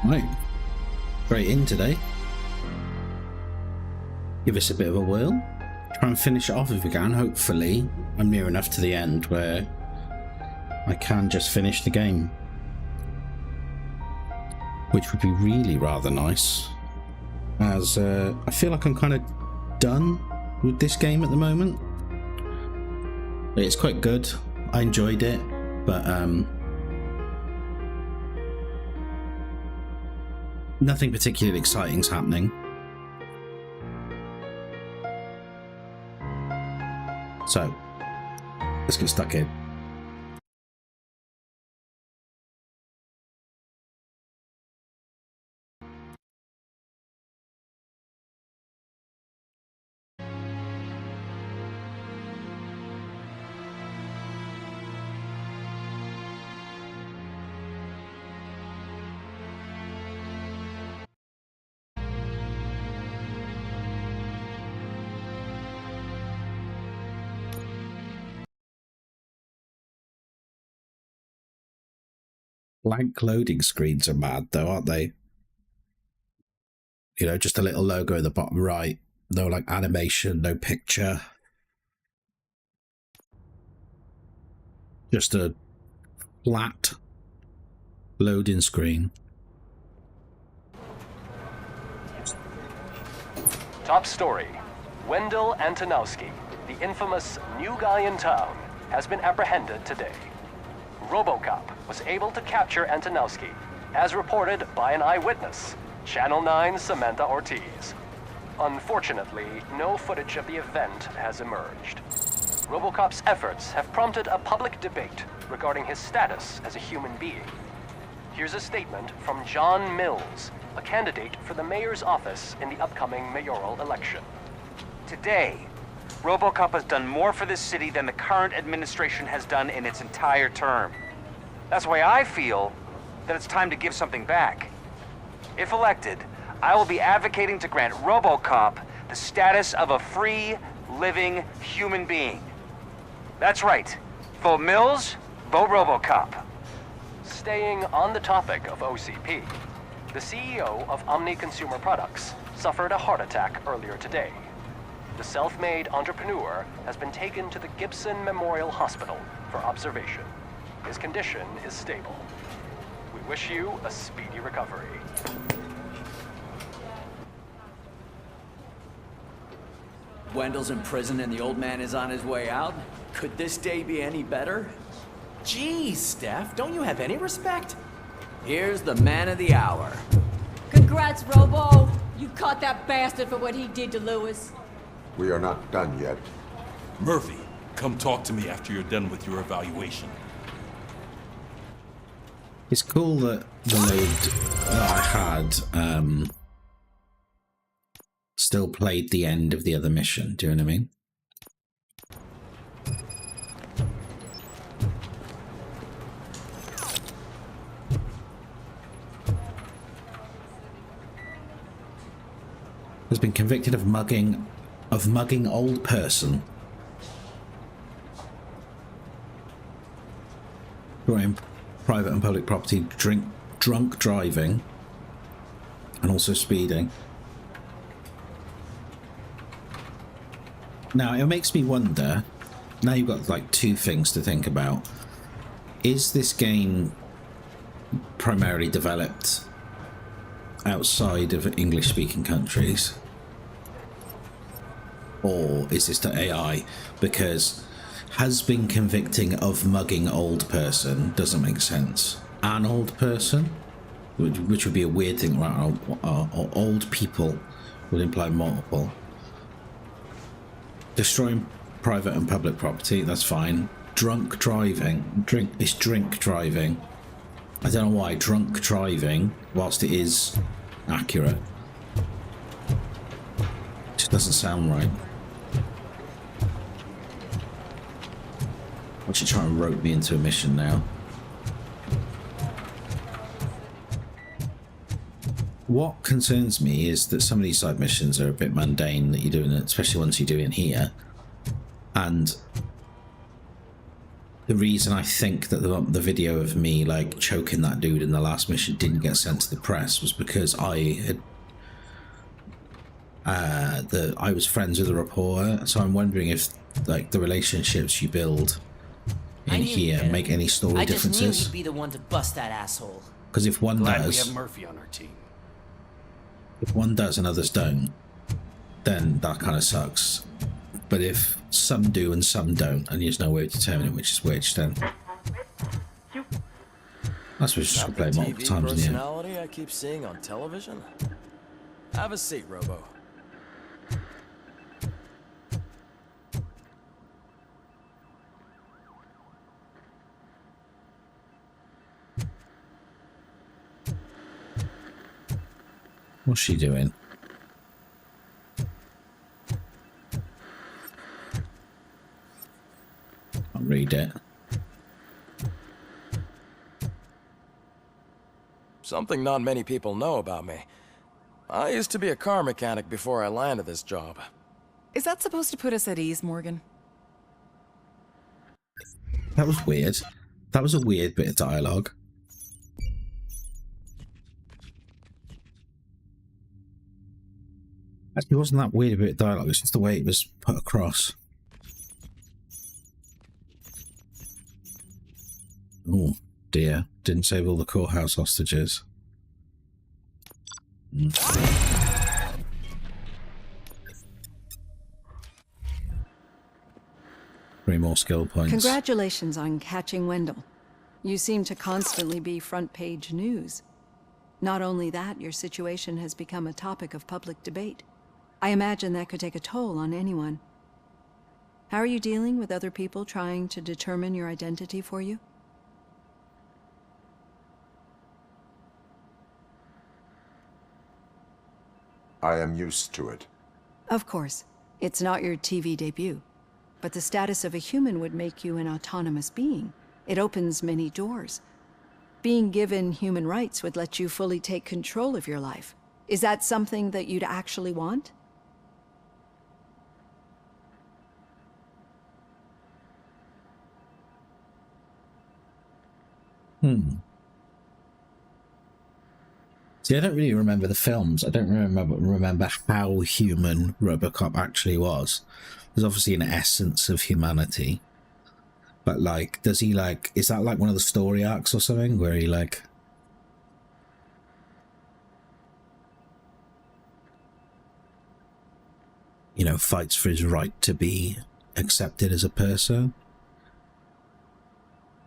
Right, straight in today. Give us a bit of a whirl. Try and finish it off if we can. Hopefully, I'm near enough to the end where I can just finish the game, which would be really rather nice. As I feel like I'm kind of done with this game at the moment. It's quite good. I enjoyed it, but nothing particularly exciting is happening. So, let's get stuck in. Blank loading screens are mad though, aren't they? You know, just a little logo in the bottom right. No like animation, no picture. Just a flat loading screen. Top story. Wendell Antonowsky, the infamous new guy in town, has been apprehended today. RoboCop was able to capture Antonowsky, as reported by an eyewitness, Channel 9's Samantha Ortiz. Unfortunately, no footage of the event has emerged. RoboCop's efforts have prompted a public debate regarding his status as a human being. Here's a statement from John Mills, a candidate for the mayor's office in the upcoming mayoral election. Today, RoboCop has done more for this city than the current administration has done in its entire term. That's why I feel that it's time to give something back. If elected, I will be advocating to grant RoboCop the status of a free, living human being. That's right. Vote Mills, vote RoboCop. Staying on the topic of OCP, the CEO of Omni Consumer Products suffered a heart attack earlier today. The self-made entrepreneur has been taken to the Gibson Memorial Hospital for observation. His condition is stable. We wish you a speedy recovery. Wendell's in prison and the old man is on his way out. Could this day be any better? Geez, Steph, don't you have any respect? Here's the man of the hour. Congrats, Robo! You caught that bastard for what he did to Lewis. We are not done yet. Murphy, come talk to me after you're done with your evaluation. It's cool that the load that I had still played the end of the other mission. Do you know what I mean? Has been convicted of mugging old person. Destroying private and public property, drunk driving, and also speeding. Now it makes me wonder, now you've got like two things to think about. Is this game primarily developed outside of English speaking countries? Or is this the AI? Because has been convicting of mugging old person doesn't make sense. An old person, which would be a weird thing, right? Or old people would imply multiple. Destroying private and public property, that's fine. Drunk driving, drink driving. I don't know why drunk driving, whilst it is accurate, just doesn't sound right. Why don't you try and rope me into a mission now? What concerns me is that some of these side missions are a bit mundane that you're doing, especially once you do it here. And The reason I think that the video of me like choking that dude in the last mission didn't get sent to the press was because I was friends with the reporter, so I'm wondering if like the relationships you build in here make any story differences. I just knew he'd be the one to bust that asshole. Because if one Glad we does, have Murphy on our team. if one does and others don't, then that kind of sucks. But if some do and some don't, and there's no way of determining which is which, then I suppose you just Not play the multiple TV times in the end. personality I keep seeing on television. Have a seat, Robo. What's she doing? I'll read it. Something not many people know about me. I used to be a car mechanic before I landed this job. Is that supposed to put us at ease, Morgan? That was weird. That was a weird bit of dialogue. Actually, it wasn't that weird a bit of dialogue, it's just the way it was put across. Oh dear, didn't save all the courthouse hostages. 3 more skill points. Congratulations on catching Wendell. You seem to constantly be front page news. Not only that, your situation has become a topic of public debate. I imagine that could take a toll on anyone. How are you dealing with other people trying to determine your identity for you? I am used to it. Of course. It's not your TV debut. But the status of a human would make you an autonomous being. It opens many doors. Being given human rights would let you fully take control of your life. Is that something that you'd actually want? See, I don't really remember the films. I don't remember how human RoboCop actually was. There's obviously an essence of humanity. But, like, does he, like... Is that, like, one of the story arcs or something? Where he, like... You know, fights for his right to be accepted as a person?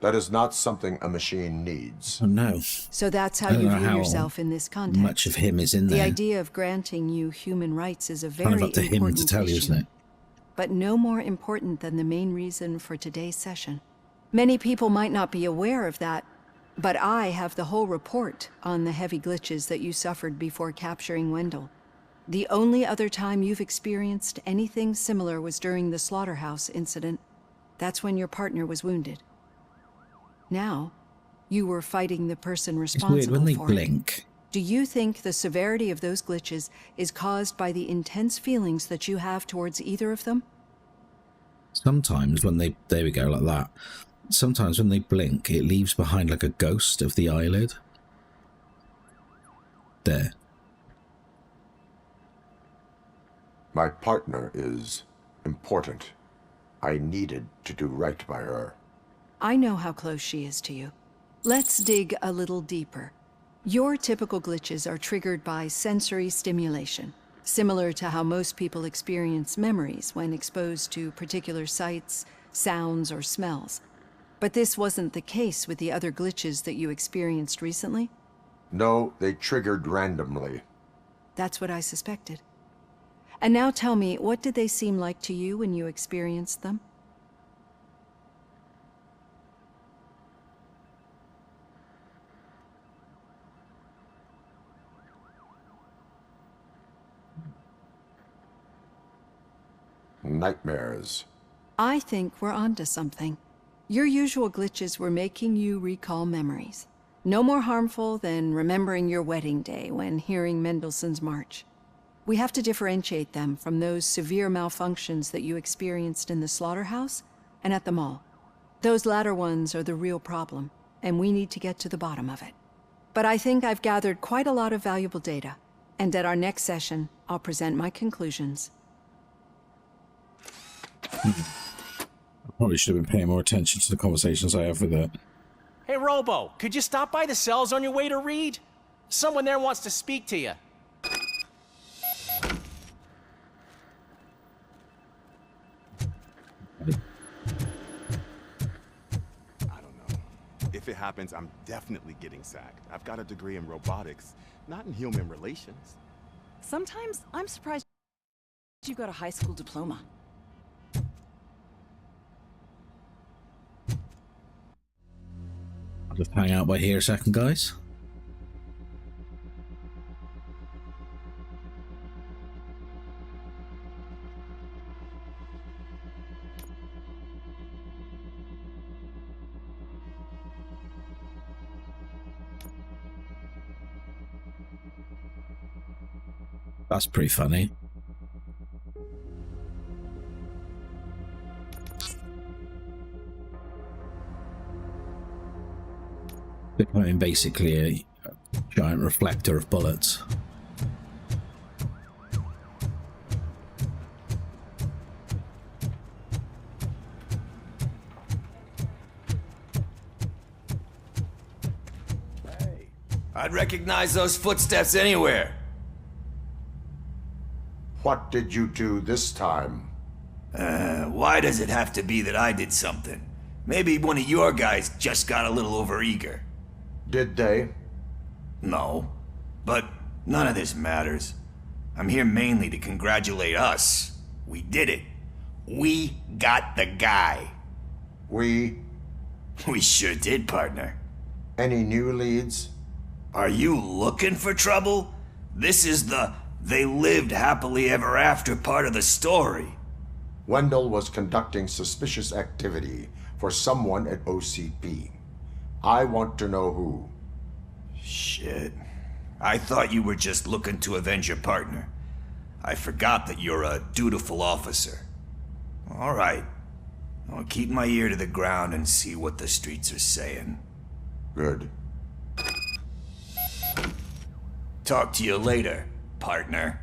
That is not something a machine needs. Oh, no. So that's how I don't you know view how yourself in this context. much of him is in The there. idea of granting you human rights is a very Kind of up to him important to tell you, issue, isn't it? but no more important than the main reason for today's session. Many people might not be aware of that, but I have the whole report on the heavy glitches that you suffered before capturing Wendell. The only other time you've experienced anything similar was during the slaughterhouse incident. That's when your partner was wounded. Now, you were fighting the person It's responsible weird when they for it. blink. Do you think the severity of those glitches is caused by the intense feelings that you have towards either of them? Sometimes when they... There we go, like that. Sometimes when they blink, it leaves behind like a ghost of the eyelid. There. My partner is important. I needed to do right by her. I know how close she is to you. Let's dig a little deeper. Your typical glitches are triggered by sensory stimulation, similar to how most people experience memories when exposed to particular sights, sounds, or smells. But this wasn't the case with the other glitches that you experienced recently? No, they triggered randomly. That's what I suspected. And now tell me, what did they seem like to you when you experienced them? Nightmares. I think we're onto something. Your usual glitches were making you recall memories. No more harmful than remembering your wedding day when hearing Mendelssohn's March. We have to differentiate them from those severe malfunctions that you experienced in the slaughterhouse and at the mall. Those latter ones are the real problem, and we need to get to the bottom of it. But I think I've gathered quite a lot of valuable data, and at our next session, I'll present my conclusions. I probably should have been paying more attention to the conversations I have with her. Hey, Robo, could you stop by the cells on your way to Reed? Someone there wants to speak to you. I don't know. If it happens, I'm definitely getting sacked. I've got a degree in robotics, not in human relations. Sometimes I'm surprised you got a high school diploma. I'll just hang out by here a second, guys. That's pretty funny. Becoming basically a giant reflector of bullets. Hey, I'd recognize those footsteps anywhere. What did you do this time? Why does it have to be that I did something? Maybe one of your guys just got a little overeager. Did they? No, but none of this matters. I'm here mainly to congratulate us. We did it. We got the guy. We sure did, partner. Any new leads? Are you looking for trouble? This is the "they lived happily ever after" part of the story. Wendell was conducting suspicious activity for someone at OCP. I want to know who. Shit. I thought you were just looking to avenge your partner. I forgot that you're a dutiful officer. All right. I'll keep my ear to the ground and see what the streets are saying. Good. Talk to you later, partner.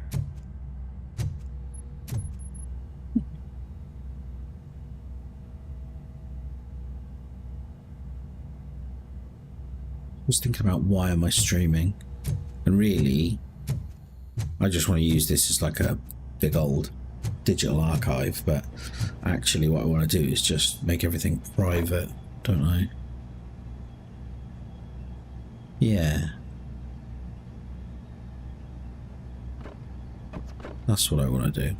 I was thinking about why am I streaming, and really I just want to use this as like a big old digital archive, but actually what I want to do is just make everything private, don't I? Yeah, that's what I want to do.